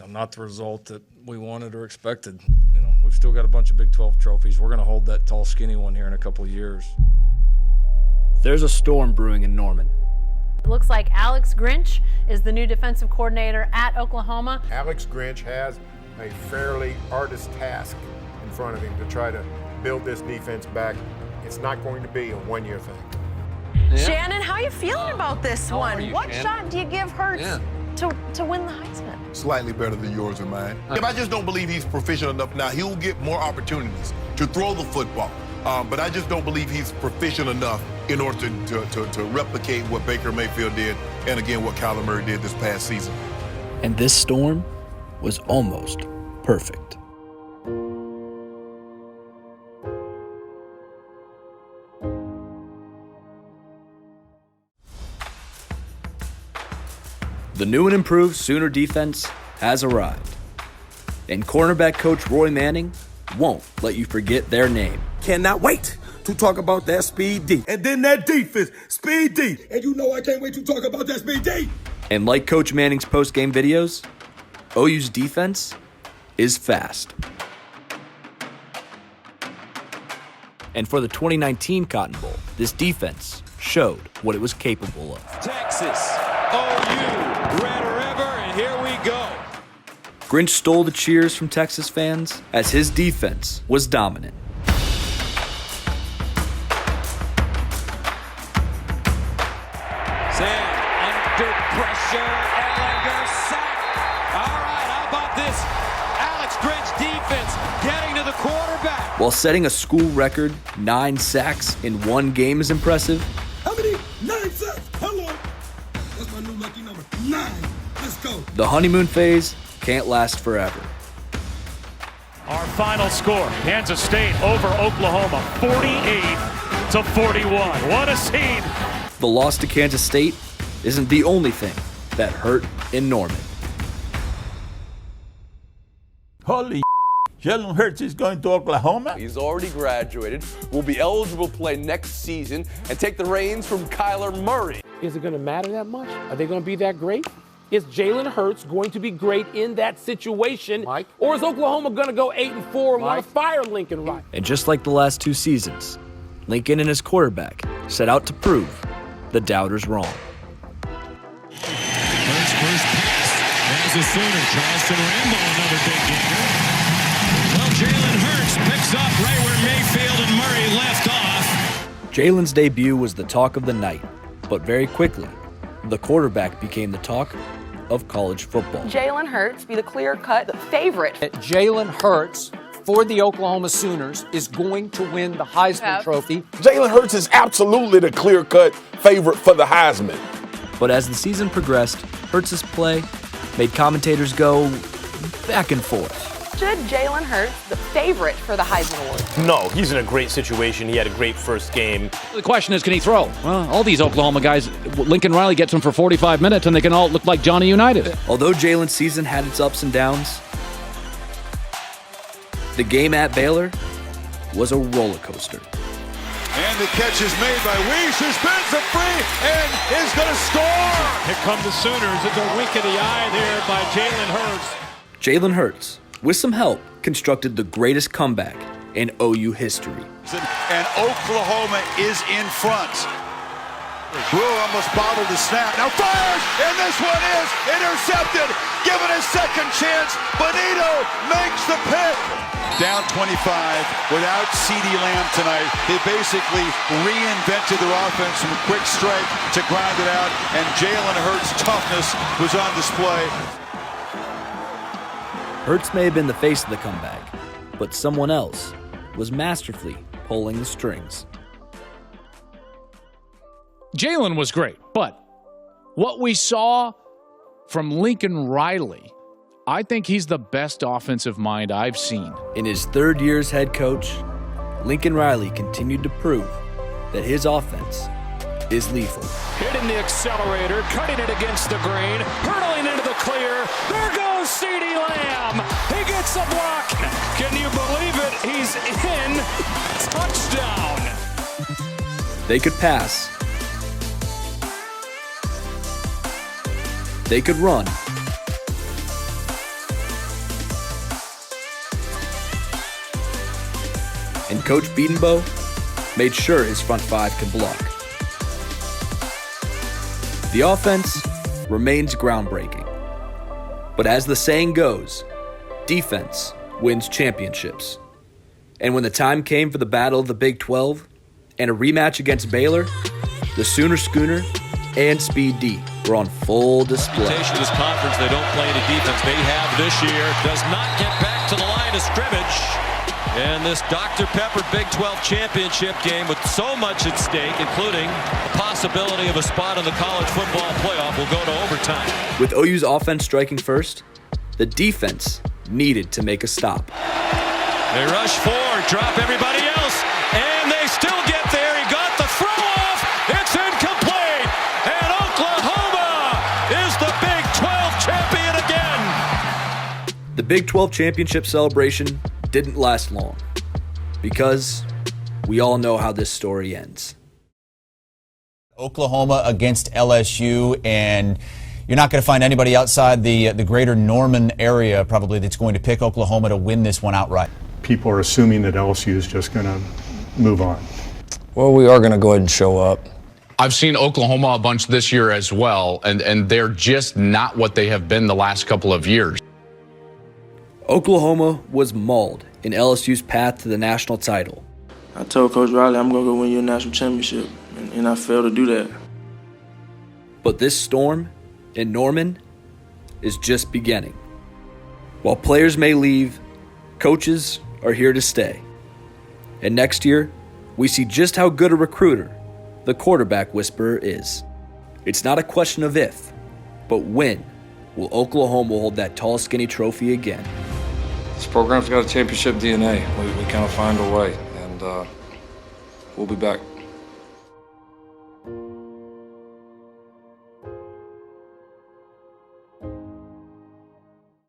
not the result that we wanted or expected. We've still got a bunch of Big 12 trophies. We're going to hold that tall, skinny one here in a couple of years. There's a storm brewing in Norman. It looks like Alex Grinch is the new defensive coordinator at Oklahoma. Alex Grinch has a fairly arduous task in front of him to try to build this defense back. It's not going to be a one-year thing. Yeah. Shannon, how are you feeling about this one? What Shannon? shot do you give Hurts to win the Heisman? Slightly better than yours or mine. I just don't believe he's proficient enough now. He'll get more opportunities to throw the football, but I just don't believe he's proficient enough in order to replicate what Baker Mayfield did and, again, what Kyler Murray did this past season. And this storm was almost perfect. The new and improved Sooner defense has arrived. And cornerback coach Roy Manning won't let you forget their name. Cannot wait to talk about that Speed D. And then that defense, Speed D. And I can't wait to talk about that Speed D. And like Coach Manning's post-game videos, OU's defense is fast. And for the 2019 Cotton Bowl, this defense showed what it was capable of. Texas, OU, Red River, and here we go. Grinch stole the cheers from Texas fans as his defense was dominant. Sam under pressure, Ellinger sack. All right, how about this? Alex Grinch defense getting to the quarterback. While setting a school record 9 sacks in one game is impressive. How many? 9 sacks. Hello. That's my new lucky number. 9. Let's go. The honeymoon phase can't last forever. Our final score, Kansas State over Oklahoma, 48-41. What a scene. The loss to Kansas State isn't the only thing that hurt in Norman. Holy Jalen Hurts is going to Oklahoma? He's already graduated, will be eligible to play next season, and take the reins from Kyler Murray. Is it going to matter that much? Are they going to be that great? Is Jalen Hurts going to be great in that situation? Mike? Or is Oklahoma going to go 8-4 and want to fire Lincoln Riley? And just like the last 2 seasons, Lincoln and his quarterback set out to prove the doubters wrong. Hurts first pass as a Sooner. Charleston Rambo, another big gainer. Well, Jalen Hurts picks up right where Mayfield and Murray left off. Jalen's debut was the talk of the night, but very quickly, the quarterback became the talk of college football. Jalen Hurts be the clear-cut favorite. Jalen Hurts for the Oklahoma Sooners is going to win the Heisman Trophy. Jalen Hurts is absolutely the clear-cut favorite for the Heisman. But as the season progressed, Hurts' play made commentators go back and forth. Should Jalen Hurts the favorite for the Heisman Award? No, he's in a great situation. He had a great first game. The question is, can he throw? Well, all these Oklahoma guys, Lincoln Riley gets them for 45 minutes, and they can all look like Johnny Unitas. Although Jalen's season had its ups and downs, the game at Baylor was a roller coaster. And the catch is made by Weiss, who spins it free and is going to score. Here come the Sooners. It's a wink of the eye there by Jalen Hurts. Jalen Hurts, with some help, constructed the greatest comeback in OU history. And Oklahoma is in front. Brewer almost bobbled the snap. Now fires, and this one is intercepted. Given a second chance, Benito makes the pick. Down 25 without CeeDee Lamb tonight. They basically reinvented their offense from a quick strike to grind it out, and Jalen Hurts' toughness was on display. Hurts may have been the face of the comeback, but someone else was masterfully pulling the strings. Jalen was great, but what we saw from Lincoln Riley, I think he's the best offensive mind I've seen. In his 3rd year as head coach, Lincoln Riley continued to prove that his offense is lethal. Hitting the accelerator, cutting it against the grain, hurtling into the clear. There goes CeeDee Lamb. He gets a block. Can you believe it? He's in. Touchdown. They could pass. They could run. and Coach Biedenbow made sure his front five could block. The offense remains groundbreaking. But as the saying goes, defense wins championships. And when the time came for the battle of the Big 12 and a rematch against Baylor, the Sooner Schooner and Speed D were on full display. Reputation of this conference, they don't play any defense. They have this year. Does not get back to the line of scrimmage. And this Dr. Pepper Big 12 championship game with so much at stake, including the possibility of a spot in the college football playoff, will go to overtime. With OU's offense striking first, the defense needed to make a stop. They rush forward, drop everybody else, and they still get there. He got the throw off. It's incomplete. And Oklahoma is the Big 12 champion again. The Big 12 championship celebration didn't last long, because we all know how this story ends. Oklahoma against LSU, and you're not going to find anybody outside the greater Norman area probably that's going to pick Oklahoma to win this one outright. People are assuming that LSU is just going to move on. Well, we are going to go ahead and show up. I've seen Oklahoma a bunch this year as well, and they're just not what they have been the last couple of years. Oklahoma was mauled in LSU's path to the national title. I told Coach Riley, I'm going to go win you a national championship, and I failed to do that. But this storm in Norman is just beginning. While players may leave, coaches are here to stay. And next year, we see just how good a recruiter the quarterback whisperer is. It's not a question of if, but when will Oklahoma hold that tall, skinny trophy again? This program's got a championship DNA. We kind of find a way, and we'll be back.